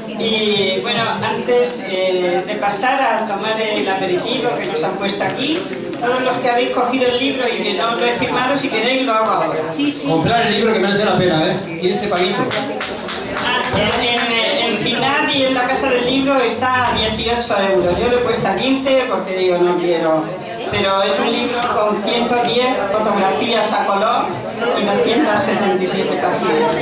Y bueno, antes de pasar a tomar el aperitivo que nos han puesto aquí, todos los que habéis cogido el libro y que no lo he firmado, si queréis lo hago ahora. Comprar el libro que merece la pena, ¿eh? Y este paguito. En final y en la Casa del Libro está a 18 euros. Yo lo he puesto a 15 porque digo no quiero. Pero es un libro con 110 fotografías a color y 277 páginas.